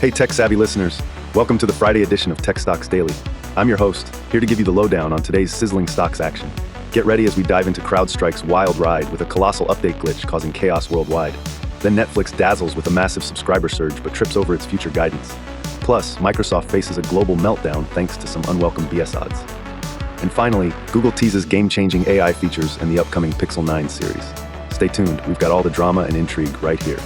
Hey tech-savvy listeners, welcome to the Friday edition of Tech Stocks Daily. I'm your host, here to give you the lowdown on today's sizzling stocks action. Get ready as we dive into CrowdStrike's wild ride with a colossal update glitch causing chaos worldwide. Then Netflix dazzles with a massive subscriber surge but trips over its future guidance. Plus, Microsoft faces a global meltdown thanks to some unwelcome BS odds. And finally, Google teases game-changing AI features in the upcoming Pixel 9 series. Stay tuned, we've got all the drama and intrigue right here.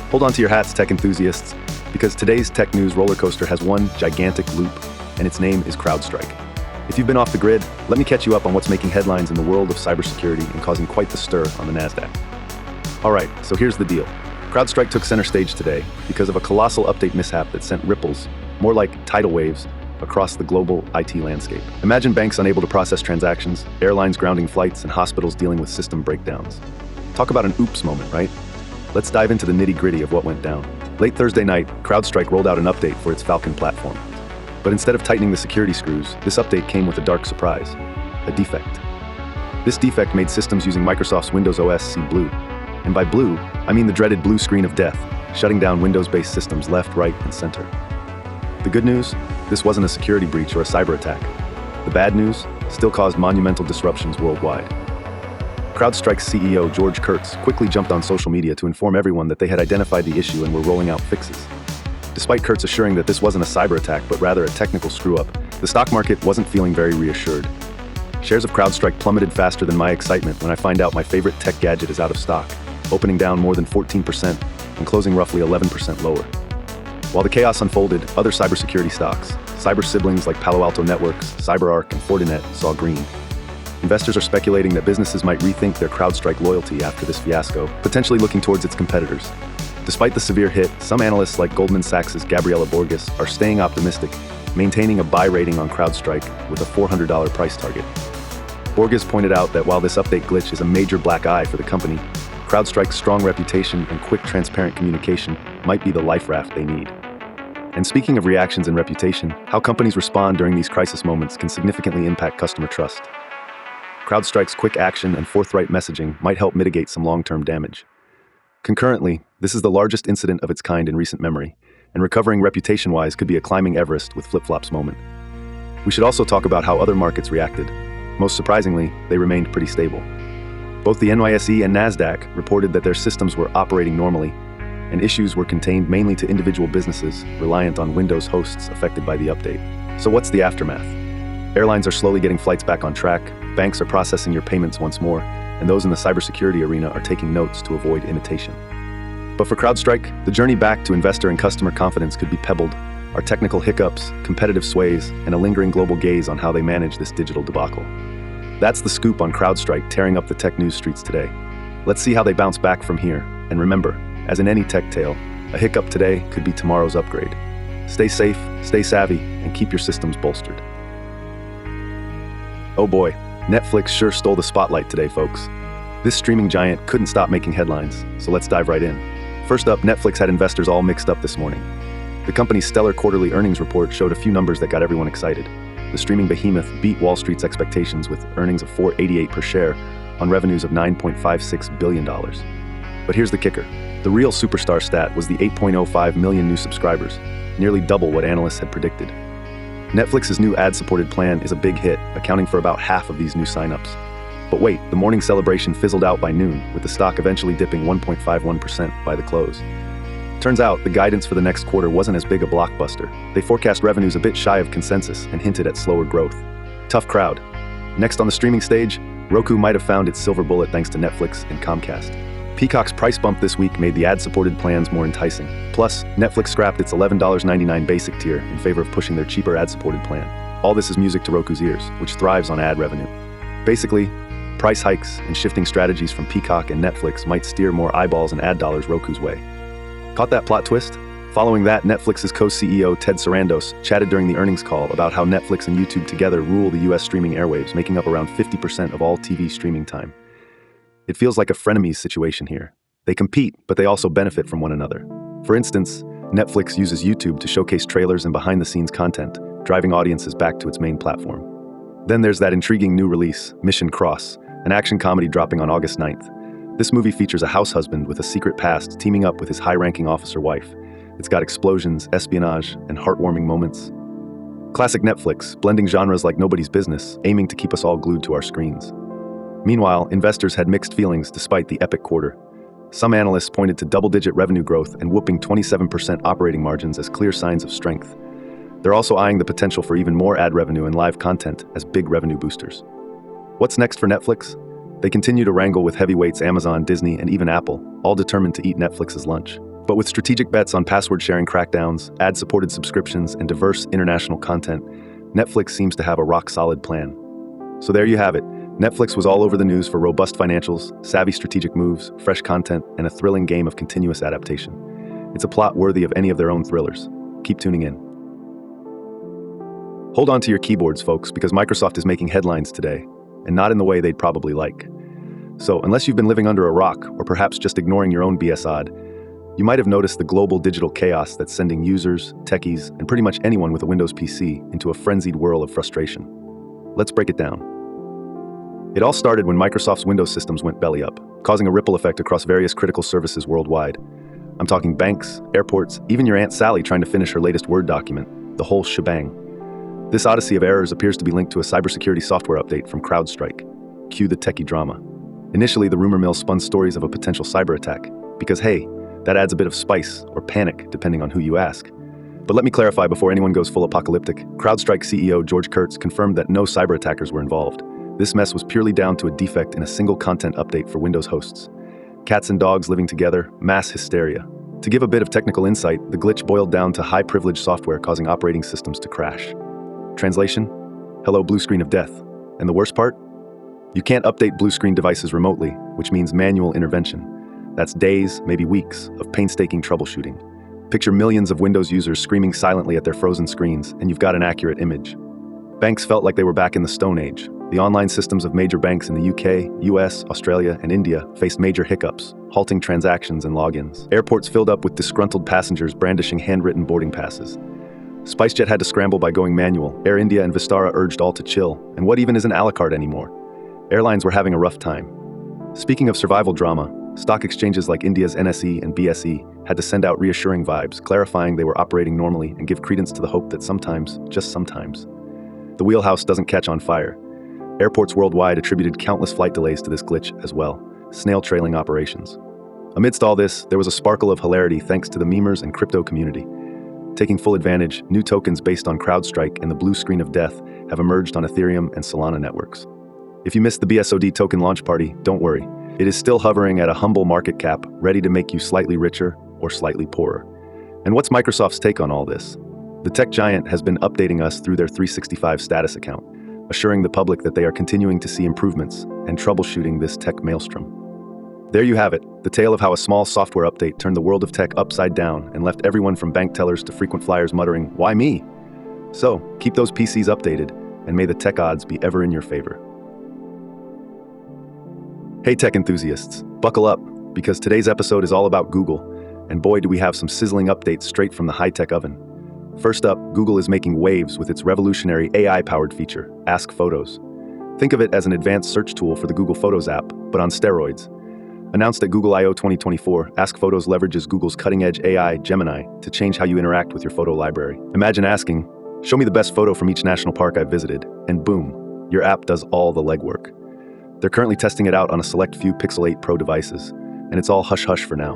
Hold on to your hats, tech enthusiasts, because today's tech news roller coaster has one gigantic loop, and its name is CrowdStrike. If you've been off the grid, let me catch you up on what's making headlines in the world of cybersecurity and causing quite the stir on the NASDAQ. All right, so here's the deal. CrowdStrike took center stage today because of a colossal update mishap that sent ripples, more like tidal waves, across the global IT landscape. Imagine banks unable to process transactions, airlines grounding flights, and hospitals dealing with system breakdowns. Talk about an oops moment, right? Let's dive into the nitty-gritty of what went down. Late Thursday night, CrowdStrike rolled out an update for its Falcon platform. But instead of tightening the security screws, this update came with a dark surprise, a defect. This defect made systems using Microsoft's Windows OS see blue. And by blue, I mean the dreaded blue screen of death, shutting down Windows-based systems left, right, and center. The good news? This wasn't a security breach or a cyber attack. The bad news? Still caused monumental disruptions worldwide. CrowdStrike's CEO George Kurtz quickly jumped on social media to inform everyone that they had identified the issue and were rolling out fixes. Despite Kurtz assuring that this wasn't a cyber attack but rather a technical screw-up, the stock market wasn't feeling very reassured. Shares of CrowdStrike plummeted faster than my excitement when I find out my favorite tech gadget is out of stock, opening down more than 14% and closing roughly 11% lower. While the chaos unfolded, other cybersecurity stocks, cyber siblings like Palo Alto Networks, CyberArk, and Fortinet saw green. Investors are speculating that businesses might rethink their CrowdStrike loyalty after this fiasco, potentially looking towards its competitors. Despite the severe hit, some analysts like Goldman Sachs' Gabriela Borges are staying optimistic, maintaining a buy rating on CrowdStrike with a $400 price target. Borges pointed out that while this update glitch is a major black eye for the company, CrowdStrike's strong reputation and quick, transparent communication might be the life raft they need. And speaking of reactions and reputation, how companies respond during these crisis moments can significantly impact customer trust. CrowdStrike's quick action and forthright messaging might help mitigate some long-term damage. Concurrently, this is the largest incident of its kind in recent memory, and recovering reputation-wise could be a climbing Everest with flip-flops moment. We should also talk about how other markets reacted. Most surprisingly, they remained pretty stable. Both the NYSE and NASDAQ reported that their systems were operating normally, and issues were contained mainly to individual businesses reliant on Windows hosts affected by the update. So what's the aftermath? Airlines are slowly getting flights back on track, banks are processing your payments once more, and those in the cybersecurity arena are taking notes to avoid imitation. But for CrowdStrike, the journey back to investor and customer confidence could be pebbled. Our technical hiccups, competitive sways, and a lingering global gaze on how they manage this digital debacle. That's the scoop on CrowdStrike tearing up the tech news streets today. Let's see how they bounce back from here. And remember, as in any tech tale, a hiccup today could be tomorrow's upgrade. Stay safe, stay savvy, and keep your systems bolstered. Oh boy, Netflix sure stole the spotlight today, folks. This streaming giant couldn't stop making headlines, so let's dive right in. First up, Netflix had investors all mixed up this morning. The company's stellar quarterly earnings report showed a few numbers that got everyone excited. The streaming behemoth beat Wall Street's expectations with earnings of $4.88 per share on revenues of $9.56 billion. But here's the kicker. The real superstar stat was the 8.05 million new subscribers, nearly double what analysts had predicted. Netflix's new ad-supported plan is a big hit, accounting for about half of these new signups. But wait, the morning celebration fizzled out by noon, with the stock eventually dipping 1.51% by the close. Turns out, the guidance for the next quarter wasn't as big a blockbuster. They forecast revenues a bit shy of consensus and hinted at slower growth. Tough crowd. Next on the streaming stage, Roku might have found its silver bullet thanks to Netflix and Comcast. Peacock's price bump this week made the ad-supported plans more enticing. Plus, Netflix scrapped its $11.99 basic tier in favor of pushing their cheaper ad-supported plan. All this is music to Roku's ears, which thrives on ad revenue. Basically, price hikes and shifting strategies from Peacock and Netflix might steer more eyeballs and ad dollars Roku's way. Caught that plot twist? Following that, Netflix's co-CEO Ted Sarandos chatted during the earnings call about how Netflix and YouTube together rule the US streaming airwaves, making up around 50% of all TV streaming time. It feels like a frenemies situation here. They compete, but they also benefit from one another. For instance, Netflix uses YouTube to showcase trailers and behind-the-scenes content, driving audiences back to its main platform. Then there's that intriguing new release, Mission Cross, an action comedy dropping on August 9th. This movie features a house husband with a secret past teaming up with his high-ranking officer wife. It's got explosions, espionage, and heartwarming moments. Classic Netflix, blending genres like nobody's business, aiming to keep us all glued to our screens. Meanwhile, investors had mixed feelings despite the epic quarter. Some analysts pointed to double-digit revenue growth and whooping 27% operating margins as clear signs of strength. They're also eyeing the potential for even more ad revenue and live content as big revenue boosters. What's next for Netflix? They continue to wrangle with heavyweights Amazon, Disney, and even Apple, all determined to eat Netflix's lunch. But with strategic bets on password-sharing crackdowns, ad-supported subscriptions, and diverse international content, Netflix seems to have a rock-solid plan. So there you have it. Netflix was all over the news for robust financials, savvy strategic moves, fresh content, and a thrilling game of continuous adaptation. It's a plot worthy of any of their own thrillers. Keep tuning in. Hold on to your keyboards, folks, because Microsoft is making headlines today, and not in the way they'd probably like. So, unless you've been living under a rock, or perhaps just ignoring your own BS odd, you might have noticed the global digital chaos that's sending users, techies, and pretty much anyone with a Windows PC into a frenzied whirl of frustration. Let's break it down. It all started when Microsoft's Windows systems went belly up, causing a ripple effect across various critical services worldwide. I'm talking banks, airports, even your Aunt Sally trying to finish her latest Word document, the whole shebang. This odyssey of errors appears to be linked to a cybersecurity software update from CrowdStrike. Cue the techie drama. Initially, the rumor mill spun stories of a potential cyber attack, because hey, that adds a bit of spice or panic depending on who you ask. But let me clarify before anyone goes full apocalyptic. CrowdStrike CEO George Kurtz confirmed that no cyber attackers were involved. This mess was purely down to a defect in a single content update for Windows hosts. Cats and dogs living together, mass hysteria. To give a bit of technical insight, the glitch boiled down to high-privileged software causing operating systems to crash. Translation? Hello, blue screen of death. And the worst part? You can't update blue screen devices remotely, which means manual intervention. That's days, maybe weeks, of painstaking troubleshooting. Picture millions of Windows users screaming silently at their frozen screens, and you've got an accurate image. Banks felt like they were back in the Stone Age. The online systems of major banks in the UK, US, Australia, and India faced major hiccups, halting transactions and logins. Airports filled up with disgruntled passengers brandishing handwritten boarding passes. SpiceJet had to scramble by going manual. Air India and Vistara urged all to chill. And what even isn't a la carte anymore? Airlines were having a rough time. Speaking of survival drama, stock exchanges like India's NSE and BSE had to send out reassuring vibes, clarifying they were operating normally and give credence to the hope that sometimes, just sometimes, the wheelhouse doesn't catch on fire. Airports worldwide attributed countless flight delays to this glitch as well, snail-trailing operations. Amidst all this, there was a sparkle of hilarity thanks to the memers and crypto community. Taking full advantage, new tokens based on CrowdStrike and the blue screen of death have emerged on Ethereum and Solana networks. If you missed the BSOD token launch party, don't worry. It is still hovering at a humble market cap, ready to make you slightly richer or slightly poorer. And what's Microsoft's take on all this? The tech giant has been updating us through their 365 status account, assuring the public that they are continuing to see improvements and troubleshooting this tech maelstrom. There you have it, the tale of how a small software update turned the world of tech upside down and left everyone from bank tellers to frequent flyers muttering, "Why me?" So, keep those PCs updated, and may the tech odds be ever in your favor. Hey tech enthusiasts, buckle up, because today's episode is all about Google, and boy do we have some sizzling updates straight from the high-tech oven. First up, Google is making waves with its revolutionary AI-powered feature, Ask Photos. Think of it as an advanced search tool for the Google Photos app, but on steroids. Announced at Google I/O 2024, Ask Photos leverages Google's cutting-edge AI, Gemini, to change how you interact with your photo library. Imagine asking, "Show me the best photo from each national park I've visited," and boom, your app does all the legwork. They're currently testing it out on a select few Pixel 8 Pro devices, and it's all hush-hush for now.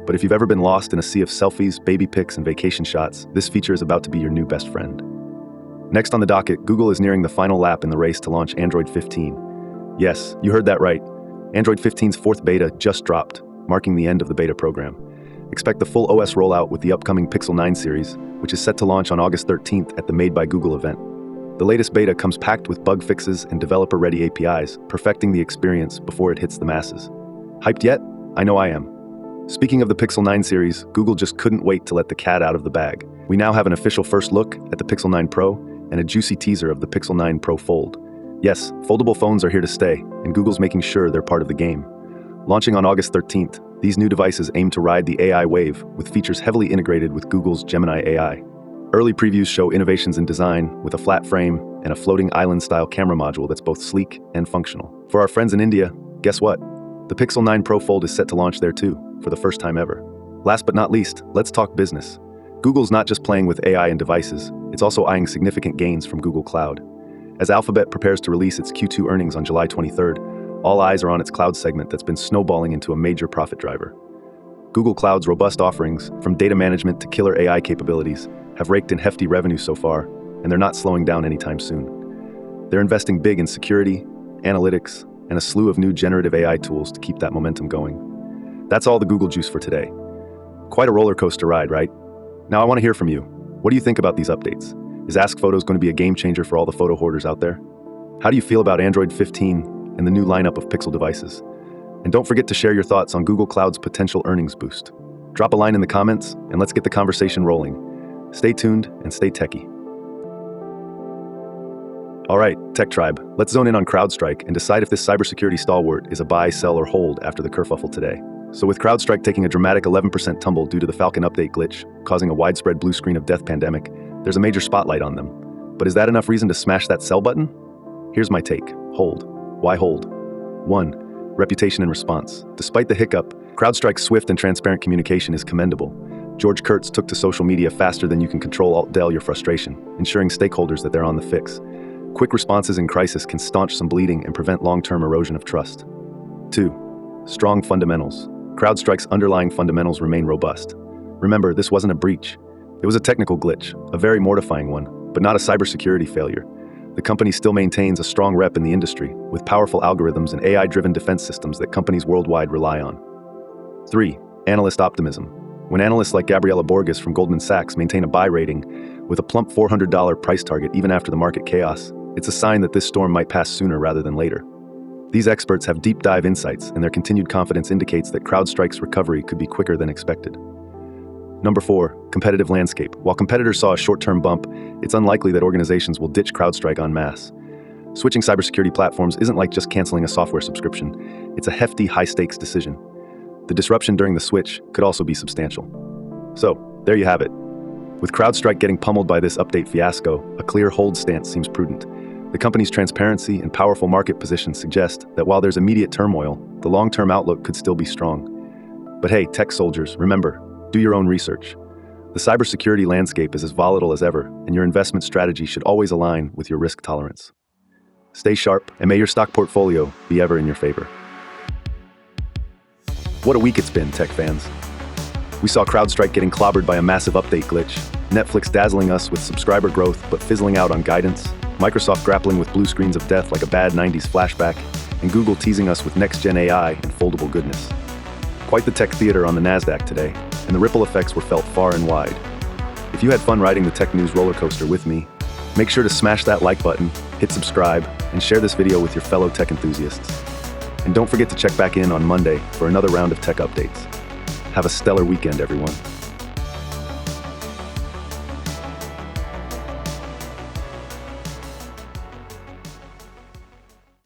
But if you've ever been lost in a sea of selfies, baby pics, and vacation shots, this feature is about to be your new best friend. Next on the docket, Google is nearing the final lap in the race to launch Android 15. Yes, you heard that right. Android 15's fourth beta just dropped, marking the end of the beta program. Expect the full OS rollout with the upcoming Pixel 9 series, which is set to launch on August 13th at the Made by Google event. The latest beta comes packed with bug fixes and developer-ready APIs, perfecting the experience before it hits the masses. Hyped yet? I know I am. Speaking of the Pixel 9 series, Google just couldn't wait to let the cat out of the bag. We now have an official first look at the Pixel 9 Pro and a juicy teaser of the Pixel 9 Pro Fold. Yes, foldable phones are here to stay, and Google's making sure they're part of the game. Launching on August 13th, these new devices aim to ride the AI wave with features heavily integrated with Google's Gemini AI. Early previews show innovations in design with a flat frame and a floating island-style camera module that's both sleek and functional. For our friends in India, guess what? The Pixel 9 Pro Fold is set to launch there too, for the first time ever. Last but not least, let's talk business. Google's not just playing with AI and devices, it's also eyeing significant gains from Google Cloud. As Alphabet prepares to release its Q2 earnings on July 23rd, all eyes are on its cloud segment that's been snowballing into a major profit driver. Google Cloud's robust offerings, from data management to killer AI capabilities, have raked in hefty revenue so far, and they're not slowing down anytime soon. They're investing big in security, analytics, and a slew of new generative AI tools to keep that momentum going. That's all the Google juice for today. Quite a roller coaster ride, right? Now I want to hear from you. What do you think about these updates? Is Ask Photos going to be a game changer for all the photo hoarders out there? How do you feel about Android 15 and the new lineup of Pixel devices? And don't forget to share your thoughts on Google Cloud's potential earnings boost. Drop a line in the comments and let's get the conversation rolling. Stay tuned and stay techie. All right, Tech Tribe, let's zone in on CrowdStrike and decide if this cybersecurity stalwart is a buy, sell, or hold after the kerfuffle today. So with CrowdStrike taking a dramatic 11% tumble due to the Falcon update glitch, causing a widespread blue screen of death pandemic, there's a major spotlight on them. But is that enough reason to smash that sell button? Here's my take. Hold. Why hold? 1. Reputation and response. Despite the hiccup, CrowdStrike's swift and transparent communication is commendable. George Kurtz took to social media faster than you can control Alt-Del your frustration, ensuring stakeholders that they're on the fix. Quick responses in crisis can staunch some bleeding and prevent long-term erosion of trust. 2. Strong fundamentals. CrowdStrike's underlying fundamentals remain robust. Remember, this wasn't a breach. It was a technical glitch, a very mortifying one, but not a cybersecurity failure. The company still maintains a strong rep in the industry, with powerful algorithms and AI-driven defense systems that companies worldwide rely on. 3. Analyst optimism. When analysts like Gabriela Borges from Goldman Sachs maintain a buy rating with a plump $400 price target even after the market chaos, it's a sign that this storm might pass sooner rather than later. These experts have deep dive insights, and their continued confidence indicates that CrowdStrike's recovery could be quicker than expected. Number 4, competitive landscape. While competitors saw a short-term bump, it's unlikely that organizations will ditch CrowdStrike en masse. Switching cybersecurity platforms isn't like just canceling a software subscription. It's a hefty, high-stakes decision. The disruption during the switch could also be substantial. So, there you have it. With CrowdStrike getting pummeled by this update fiasco, a clear hold stance seems prudent. The company's transparency and powerful market position suggest that while there's immediate turmoil, the long-term outlook could still be strong. But hey, tech soldiers, remember, do your own research. The cybersecurity landscape is as volatile as ever, and your investment strategy should always align with your risk tolerance. Stay sharp, and may your stock portfolio be ever in your favor. What a week it's been, tech fans. We saw CrowdStrike getting clobbered by a massive update glitch, Netflix dazzling us with subscriber growth but fizzling out on guidance, Microsoft grappling with blue screens of death like a bad 90s flashback, and Google teasing us with next-gen AI and foldable goodness. Quite the tech theater on the NASDAQ today, and the ripple effects were felt far and wide. If you had fun riding the tech news roller coaster with me, make sure to smash that like button, hit subscribe, and share this video with your fellow tech enthusiasts. And don't forget to check back in on Monday for another round of tech updates. Have a stellar weekend, everyone.